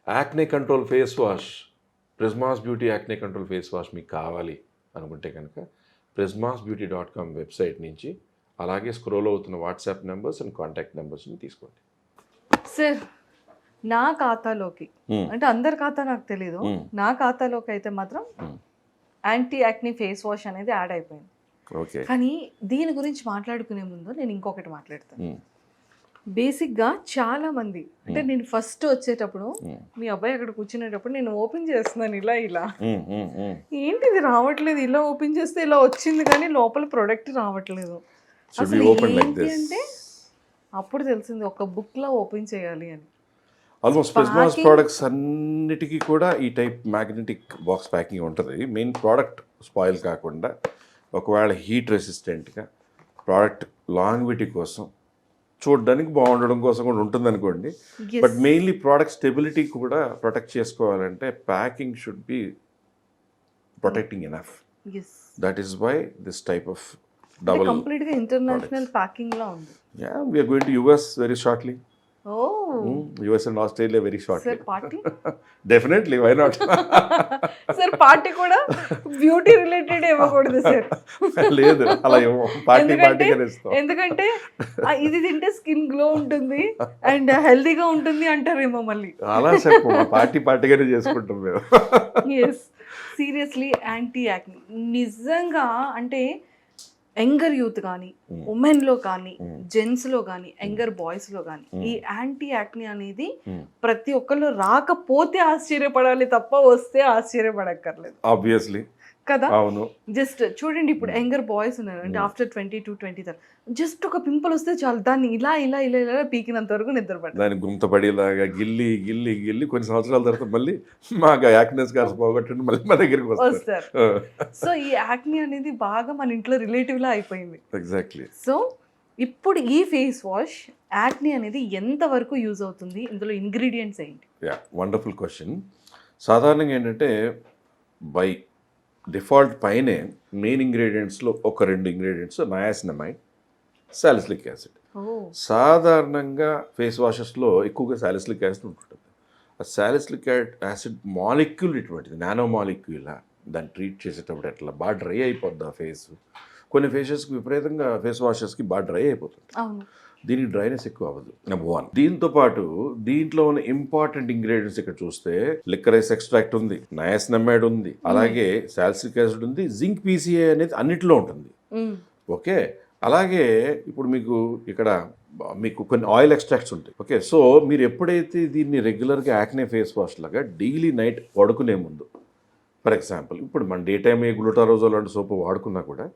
Acne control face wash, ప్రిజ్మాస్ beauty acne control face wash మీకు కావాలి అనుకుంటే కనుక prismasbeauty.com వెబ్సైట్ నుంచి అలాగే స్క్రోల్ అవుతున్న వాట్సాప్ నెంబర్స్ అండ్ కాంటాక్ట్ నెంబర్స్ని తీసుకోండి. సార్ నా ఖాతాలోకి అంటే అందరి ఖాతా నాకు తెలీదు, నా ఖాతాలోకి అయితే మాత్రం యాంటీ యాక్నీ ఫేస్ వాష్ అనేది యాడ్ అయిపోయింది. ఓకే, కానీ దీని గురించి మాట్లాడుకునే ముందు నేను ఇంకొకటి మాట్లాడతాను. బేసిక్గా చాలా మంది అంటే నేను ఫస్ట్ వచ్చేటప్పుడు మీ అబ్బాయి అక్కడ కూర్చునేటప్పుడు నేను ఓపెన్ చేస్తున్నాను ఇలా ఇలా ఏంటి ఇది రావట్లేదు, ఇలా ఓపెన్ చేస్తే ఇలా వచ్చింది కానీ లోపల ప్రొడక్ట్ రావట్లేదు. అసలు ఏంటి అంటే అప్పుడు తెలిసింది ఒక బుక్లో ఓపెన్ చేయాలి అని. ఆల్మోస్ట్ ప్రిజ్మాస్ ప్రోడక్ట్స్ అన్నిటికీ కూడా ఈ టైప్ మ్యాగ్నెటిక్ బాక్స్ ప్యాకింగ్ ఉంటుంది. మెయిన్ ప్రోడక్ట్ స్పాయిల్ కాకుండా, ఒకవేళ హీట్ రెసిస్టెంట్గా ప్రోడక్ట్ లాంగ్విటీ కోసం, చూడడానికి బాగుండడం కోసం కూడా ఉంటుంది అనుకోండి. బట్ మెయిన్లీ ప్రోడక్ట్ స్టెబిలిటీ కూడా ప్రొటెక్ట్ చేసుకోవాలంటే packing should be protecting enough. That is why this type of double కంప్లీట్గా ఇంటర్నేషనల్ ప్యాకింగ్ లా ఉంది. Yeah, we are going to US very shortly. Oh. US and Australia very shortly. Sir, party? Definitely, why not? Sir, party కూడా beauty related ఇవ్వకూడదు sir. లేదు, అలా party ఎందుకంటే ఇది తింటే స్కిన్ గ్లో ఉంటుంది అండ్ హెల్దీగా ఉంటుంది అంటారేమో మళ్ళీ. అలా చెప్పు, పార్టీగానే చేసుకుంటాం మేము. ఎస్, సీరియస్లీ యాంటీ యాక్నీ నిజంగా అంటే యంగర్ యూత్ కానీ, ఉమెన్లో కానీ, జెంట్స్లో కానీ, యంగర్ బాయ్స్లో కానీ ఈ యాంటీ యాక్నీ అనేది ప్రతి ఒక్కళ్ళు రాకపోతే ఆశ్చర్యపడాలి తప్ప వస్తే ఆశ్చర్యపడక్కర్లేదు. ఆబ్వియస్లీ కదా. అవును. జస్ట్ చూడండి, ఇప్పుడు యంగర్ బాయ్స్ ఉన్నారు అంటే ఆఫ్టర్ 22-23 జస్ట్ ఒక పింపుల్ వస్తే చాలు, దాన్ని ఇలా ఇలా ఇలా ఇలా పీకినంత వరకు నిద్రపడతారు. దాన్ని గుంతపడేలాగా గిల్లి గిల్లి గిల్లి కొన్ని సంవత్సరాల తర్వాత మళ్ళీ మాకు యాక్నెస్ గార్స్ పోగొట్టండి మళ్ళీ మా దగ్గరికి వస్తారు. సో ఈ యాక్నీ అనేది బాగా మన ఇంట్లో రిలేటివ్ లా అయిపోయింది. ఎగ్జాక్ట్లీ. సో ఇప్పుడు ఈ ఫేస్ వాష్ యాక్నీ అనేది ఎంతవరకు యూజ్ అవుతుంది, ఇందులో ఇంగ్రీడియంట్స్ ఏంటి? Yeah, wonderful question. సాధారణంగా ఏంటంటే బై డిఫాల్ట్ పైనే మెయిన్ ఇంగ్రీడియంట్స్లో ఒక 2 ఇంగ్రీడియంట్స్ నయాసినమైడ్, సాలిసిలిక్ యాసిడ్. సాధారణంగా ఫేస్ వాషెస్లో ఎక్కువగా సాలిసిలిక్ యాసిడ్ ఉంటుంది. ఆ సాలిసిలిక్ యాసిడ్ మాలిక్యూల్ ఇటువంటిది, నానో మాలిక్యూలా, దాన్ని ట్రీట్ చేసేటప్పుడు ఎట్లా బాగా డ్రై అయిపోద్ది ఆ ఫేస్. కొన్ని ఫేసెస్కి విపరీతంగా ఫేస్ వాషెస్కి బాగా డ్రై అయిపోతుంది. దీనికి డ్రైనెస్ ఎక్కువ అవ్వదు, నెంబర్ 1. దీంతో పాటు దీంట్లో ఉన్న ఇంపార్టెంట్ ఇంగ్రీడియంట్స్ ఇక్కడ చూస్తే లిక్కరైస్ ఎక్స్ట్రాక్ట్ ఉంది, నయాసినమైడ్ ఉంది, అలాగే సాలిసిలిక్ యాసిడ్ ఉంది, జింక్ పీసీఏ అనేది అన్నిటిలో ఉంటుంది. ఓకే, అలాగే ఇప్పుడు మీకు కొన్ని ఆయిల్ ఎక్స్ట్రాక్ట్స్ ఉంటాయి. ఓకే, సో మీరు ఎప్పుడైతే దీన్ని రెగ్యులర్గా యాక్నే ఫేస్ వాష్ లాగా డైలీ నైట్ పడుకునే ముందు, ఫర్ ఎగ్జాంపుల్ ఇప్పుడు మన డే టైం గ్లూటారోజో లాంటి సోపు వాడుకున్నా కూడా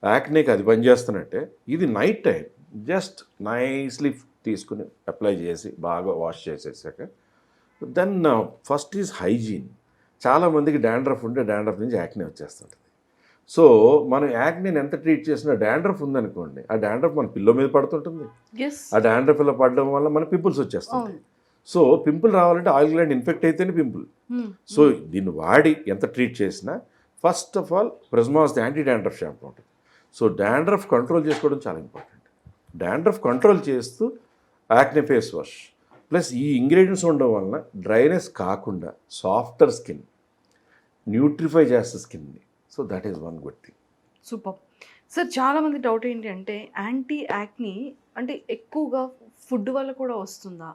యాక్నేకి అది పనిచేస్తున్నట్టే ఇది నైట్ టైం జస్ట్ నైస్లీ తీసుకుని అప్లై చేసి బాగా వాష్ చేసేసాక దెన్ ఫస్ట్ ఈజ్ హైజీన్. చాలామందికి డాండ్రఫ్ ఉంటే డాండ్రఫ్ నుంచి యాక్నే వచ్చేస్తుంటుంది. సో మనం యాక్నేని ఎంత ట్రీట్ చేసినా డాండ్రఫ్ ఉందనుకోండి, ఆ డాండ్రఫ్ మన పిల్లో మీద పడుతుంటుంది. ఆ డాండ్రఫ్ ఇలా పడడం వల్ల మన పింపుల్స్ వచ్చేస్తుంటాయి. సో పింపుల్ రావాలంటే ఆయిల్ గ్లాండ్ ఇన్ఫెక్ట్ అయితేనే పింపుల్. సో దీన్ని వాడి ఎంత ట్రీట్ చేసినా first of all ప్రిజ్మాస్ anti dandruff shampoo ఉంటుంది. సో డాండ్రఫ్ కంట్రోల్ చేసుకోవడం చాలా ఇంపార్టెంట్. డాండ్రఫ్ కంట్రోల్ చేస్తూ యాక్నే ఫేస్ వాష్ ప్లస్ ఈ ఇంగ్రీడియంట్స్ ఉండడం వలన డ్రైనెస్ కాకుండా సాఫ్టర్ స్కిన్, న్యూట్రిఫై చేస్తే స్కిన్ని. So that is one good thing. Super sir. చాలామంది డౌట్ ఏంటి అంటే యాంటీ యాక్నీ అంటే ఎక్కువగా ఫుడ్ వల్ల కూడా వస్తుందా,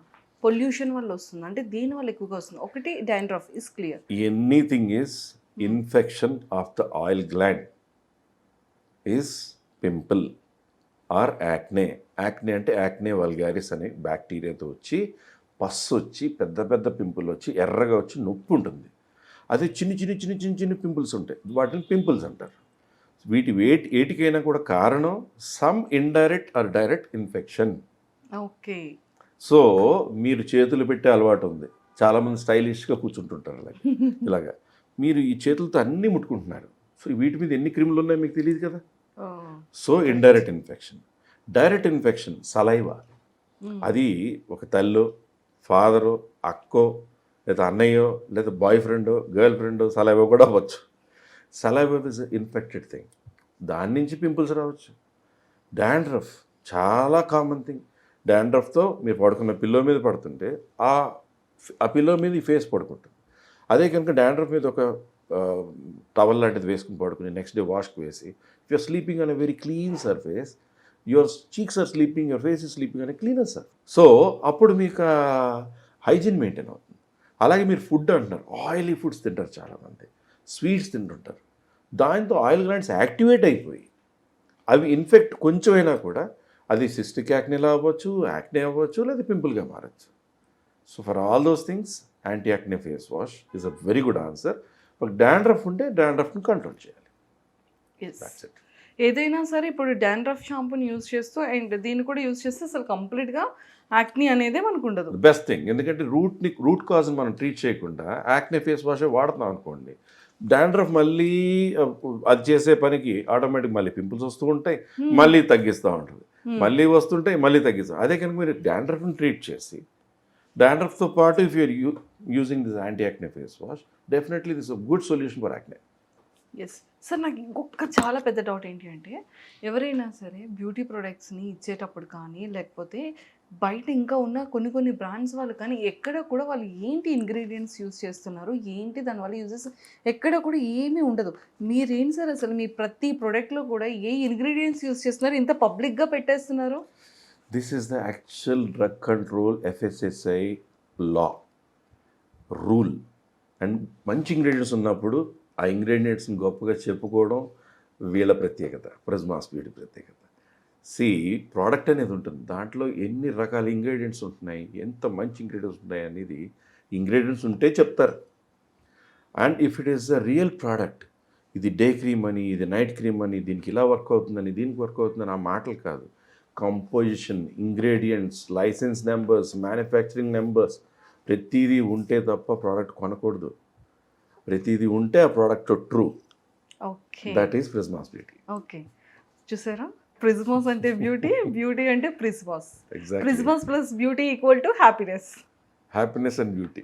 పొల్యూషన్ వల్ల వస్తుందా, అంటే దీని వల్ల ఎక్కువగా వస్తుంది? ఒకటి dandruff is clear. Anything is infection of the oil gland is pimple or acne. Acne అంటే యాక్నే వల్గారిస్ అనే బ్యాక్టీరియాతో వచ్చి పస్ వచ్చి పెద్ద పెద్ద పింపుల్ వచ్చి ఎర్రగా వచ్చి నొప్పి ఉంటుంది. అదే చిన్న చిన్న చిన్న చిన్న చిన్న పింపుల్స్ ఉంటాయి, వాటిని పింపుల్స్ అంటారు. ఏటికైనా కూడా కారణం some indirect or direct infection. Okay. So మీరు చేతులు పెట్టే అలవాటు ఉంది, చాలామంది స్టైలిష్గా కూర్చుంటుంటారు అలాగే ఇలాగా. మీరు ఈ చేతులతో అన్నీ ముట్టుకుంటున్నారు. సో వీటి మీద ఎన్ని క్రిములు ఉన్నాయో మీకు తెలియదు కదా. So indirect infection. Direct infection saliva. అది ఒక తల్లో, ఫాదరో, అక్కో, లేదా అన్నయ్యో, లేదా బాయ్ ఫ్రెండో, గర్ల్ ఫ్రెండో సలైవా కూడా అవ్వచ్చు. సలైవా ఇస్ ఇన్ఫెక్టెడ్ థింగ్, దాని నుంచి పింపుల్స్ రావచ్చు. డాండ్రఫ్ చాలా కామన్ థింగ్. డాండ్రఫ్తో మీరు పడుకున్న పిల్లో మీద పడుతుంటే ఆ ఆ పిల్లో మీద ఈ ఫేస్ పడుకుంటుంది. అదే కనుక డాండ్రఫ్ మీద ఒక టవల్ లాంటిది వేసుకుని పడుకుని నెక్స్ట్ డే వాష్కి వేసి if you're sleeping on a very clean surface, your cheeks are sleeping, your face is sleeping అనే క్లీనర్ సర్ఫేస్. సో అప్పుడు మీకు హైజీన్ మెయింటైన్ అవుతుంది. అలాగే మీరు ఫుడ్ అంటున్నారు, ఆయిలీ ఫుడ్స్ తింటారు చాలామంది, స్వీట్స్ తింటుంటారు. దాంతో ఆయిల్ గ్లాండ్స్ యాక్టివేట్ అయిపోయి అవి ఇన్ఫెక్ట్ కొంచెం అయినా కూడా అది సిస్టిక్ యాక్నేలా అవ్వచ్చు, యాక్నే అవ్వచ్చు, లేదా పింపుల్గా మారచ్చు. So for all those things anti acne face wash is a very good answer. ఒక డాండ్రఫ్ ఉంటే డాండ్రఫ్ని కంట్రోల్ చేయాలి. That's it. ఏదైనా సరే ఇప్పుడు డాండ్రఫ్ షాంపూని యూజ్ చేస్తూ అండ్ దీన్ని కూడా యూజ్ చేస్తే అసలు కంప్లీట్గా యాక్నీ అనేదే మనకు ఉండదు. బెస్ట్ థింగ్, ఎందుకంటే రూట్ కాజ్ని మనం ట్రీట్ చేయకుండా యాక్నే ఫేస్ వాష్ వాడుతున్నాం అనుకోండి, డాండ్రఫ్ మళ్ళీ అది చేసే పనికి ఆటోమేటిక్ మళ్ళీ పింపుల్స్ వస్తూ ఉంటాయి, మళ్ళీ తగ్గిస్తూ ఉంటుంది, మళ్ళీ వస్తుంటాయి, మళ్ళీ తగ్గిస్తాం. అదే కనుక మీరు డాండ్రఫ్ని ట్రీట్ చేసి డాండ్రఫ్తో పాటు if you're using this anti acne face wash, definitely this a good solution for acne. Yes sir, నాకు ఇంకొక చాలా పెద్ద డౌట్ ఏంటి అంటే ఎవరైనా సరే బ్యూటీ ప్రొడక్ట్స్ని ఇచ్చేటప్పుడు కానీ లేకపోతే బయట ఇంకా ఉన్న కొన్ని బ్రాండ్స్ వాళ్ళు కానీ ఎక్కడ కూడా వాళ్ళు ఏంటి ఇంగ్రీడియంట్స్ యూజ్ చేస్తున్నారు, ఏంటి దానివల్ల యూజెస్ ఎక్కడ కూడా ఏమీ ఉండదు. మీరేంటి సార్ అసలు మీ ప్రతి ప్రోడక్ట్లో కూడా ఏ ఇంగ్రీడియంట్స్ యూజ్ చేస్తున్నారు, ఇంత పబ్లిక్గా పెట్టేస్తున్నారు? This is the actual drug control FSSAI law rule. And మంచి ఇంగ్రీడియంట్స్ ఉన్నప్పుడు ఆ ఇంగ్రీడియంట్స్ని గొప్పగా చెప్పుకోవడం వీళ్ళ ప్రత్యేకత, ప్రిజ్మాస్ బ్యూటీ ప్రత్యేకత. ప్రోడక్ట్ అనేది ఉంటుంది, దాంట్లో ఎన్ని రకాల ఇంగ్రీడియంట్స్ ఉంటున్నాయి, ఎంత మంచి ఇంగ్రీడియంట్స్ ఉన్నాయి అనేది ఇంగ్రీడియంట్స్ ఉంటే చెప్తారు. And if it is a real product, ఇది డే క్రీమ్ అని, ఇది నైట్ క్రీమ్ అని, దీనికి ఇలా వర్క్ అవుతుందని, దీనికి వర్క్ అవుతుందని ఆ మాటలు కాదు. Composition, ingredients, license numbers, manufacturing numbers, ప్రతిదీ ఉంటే తప్ప ప్రోడక్ట్ కొనకూడదు. ప్రతిదీ ఉంటే ఆ product true. Okay, that is Prismas beauty. Okay, చూసారా, ప్రిజ్మాస్ అంటే బ్యూటీ, బ్యూటీ అంటే Prismas. Exactly, Prismas plus beauty equal to happiness. Happiness and beauty.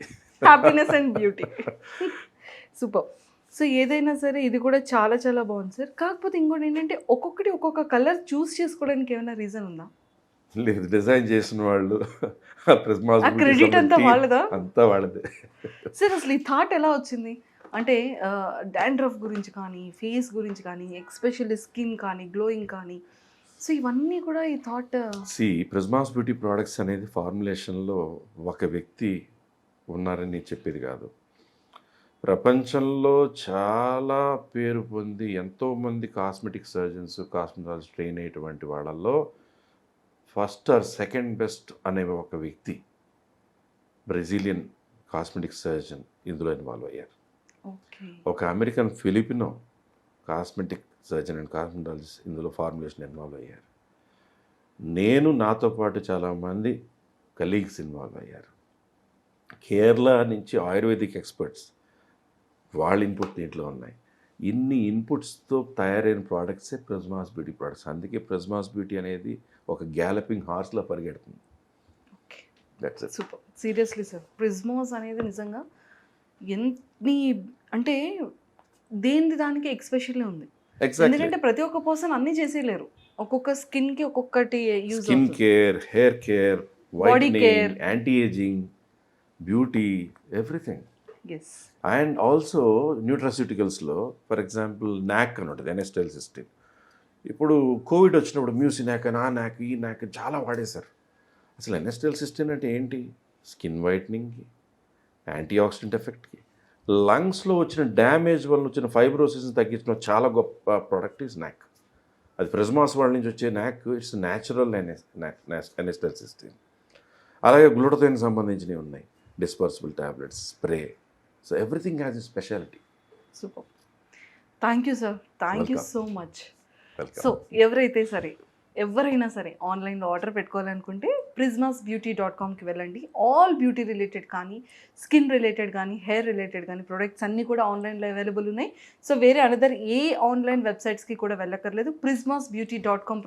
Happiness and beauty. Super. So ఏదైనా సరే ఇది కూడా చాలా చాలా బాగుంది సార్. కాకపోతే ఇంకోటి ఏంటంటే ఒక్కొక్క కలర్ చూస్ చేసుకోవడానికి ఏమైనా రీజన్ ఉందా? లేదు, డిజైన్ చేసిన వాళ్ళు ప్రిజ్మాస్ ఆ క్రెడిట్ అంతా వాళ్ళదా? అంతా వాళ్ళదే. సార్ అసలు ఈ థాట్ ఎలా వచ్చింది? అంటే డాండ్రఫ్ గురించి కానీ, ఫేస్ గురించి కానీ, ఎక్స్పెషల్లీ స్కిన్ కానీ, గ్లోయింగ్ కానీ, సో ఇవన్నీ కూడా ఈ థాట్. ప్రిజ్మాస్ బ్యూటీ ప్రోడక్ట్స్ అనేది ఫార్ములేషన్లో ఒక వ్యక్తి ఉన్నారని చెప్పేది కాదు. ప్రపంచంలో చాలా పేరు పొంది ఎంతోమంది కాస్మెటిక్ సర్జన్స్, కాస్మెటాలజిస్ట్ ట్రైన్ అయ్యేటువంటి వాళ్ళల్లో ఫస్ట్ ఆర్ సెకండ్ బెస్ట్ అనే ఒక వ్యక్తి, బ్రెజిలియన్ కాస్మెటిక్ సర్జన్ ఇందులో ఇన్వాల్వ్ అయ్యారు. ఒక American Filipino cosmetic surgeon and cosmetologist ఇందులో ఫార్ములేషన్ ఇన్వాల్వ్ అయ్యారు. నాతో పాటు చాలామంది కలీగ్స్ ఇన్వాల్వ్ అయ్యారు. కేరళ నుంచి ఆయుర్వేదిక్ ఎక్స్పర్ట్స్, వాళ్ళ ఇన్పుట్ దీంట్లో ఉన్నాయి. ఇన్ని ఇన్పుట్స్తో తయారైన ప్రోడక్ట్సే ప్రిజ్మాస్ బ్యూటీ ప్రోడక్ట్స్. అందుకే ప్రిజ్మాస్ బ్యూటీ అనేది ఒక గ్యాలపింగ్ హార్స్లో పరిగెడుతుంది. సూపర్. సీరియస్లీ సార్, ప్రిజ్మాస్ అనేది నిజంగా ఎన్ని అంటే దేని దానికి ఎక్స్పెషల్లీ ఉంది. ఎందుకంటే ప్రతి ఒక్క పర్సన్ అన్ని చేసేయలేరు. ఒక్కొక్క స్కిన్కి ఒక్కొక్కటి use. Skin care, hair care, body care, anti ageing, beauty, everything. And also న్యూట్రాస్యూటికల్స్లో ఫర్ ఎగ్జాంపుల్ నాక్ అని ఉంటుంది, ఎనెస్టైల్ సిస్టమ్. ఇప్పుడు కోవిడ్ వచ్చినప్పుడు మ్యూసినాక్ అని, ఆ నాక్, ఈ నాక్ చాలా వాడేశారు. అసలు ఎనెస్టైల్ సిస్టమ్ అంటే ఏంటి? స్కిన్ వైట్నింగ్కి, యాంటీ ఆక్సిడెంట్ ఎఫెక్ట్కి, లంగ్స్లో వచ్చిన డ్యామేజ్ వల్ల వచ్చిన ఫైబ్రోసిస్ని తగ్గించిన చాలా గొప్ప ప్రోడక్ట్ ఈజ్ నాక్. అది ప్రిజ్మాస్ వాళ్ళ నుంచి వచ్చే నాక్. ఇట్స్ న్యాచురల్ ఎనెస్టైల్ సిస్టమ్. అలాగే గ్లూటథైన్ సంబంధించినవి ఉన్నాయి, dispersible tablets, spray. So everything has a speciality. Super. Thank you sir, thank you so much. Welcome. So ఎవరైనా సరే ఆన్లైన్లో ఆర్డర్ పెట్టుకోవాలనుకుంటే prismasbeauty.comకి వెళ్ళండి. ఆల్ బ్యూటీ రిలేటెడ్ కానీ, స్కిన్ రిలేటెడ్ కానీ, హెయిర్ రిలేటెడ్ కానీ ప్రొడక్ట్స్ అన్నీ కూడా ఆన్లైన్లో అవైలబుల్ ఉన్నాయి. సో వేరే అనదర్ ఏ ఆన్లైన్ వెబ్సైట్స్కి కూడా వెళ్ళక్కర్లేదు. prismasbeauty.com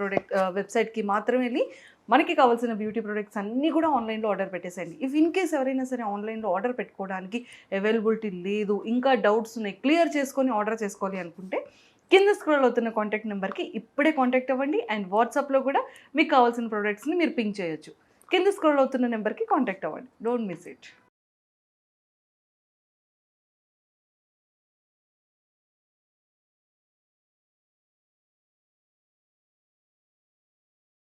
వెబ్సైట్కి మాత్రమే వెళ్ళి మనకి కావాల్సిన బ్యూటీ ప్రొడక్ట్స్ అన్నీ కూడా ఆన్లైన్లో ఆర్డర్ పెట్టేసేయండి. ఇఫ్ ఇన్ కేస్ ఎవరైనా సరే ఆన్లైన్లో ఆర్డర్ పెట్టుకోవడానికి అవైలబిలిటీ లేదు, ఇంకా డౌట్స్ ఉన్నాయి, క్లియర్ చేసుకొని ఆర్డర్ చేసుకోవాలి అనుకుంటే కింద స్క్రోల్ అవుతున్న కాంటాక్ట్ నెంబర్కి ఇప్పుడే కాంటాక్ట్ అవ్వండి. అండ్ వాట్సాప్లో కూడా మీకు కావాల్సిన ప్రోడక్ట్స్ని మీరు పింక్ చేయొచ్చు. కింద స్క్రోల్ అవుతున్న నెంబర్కి కాంటాక్ట్ అవ్వండి. Don't miss it.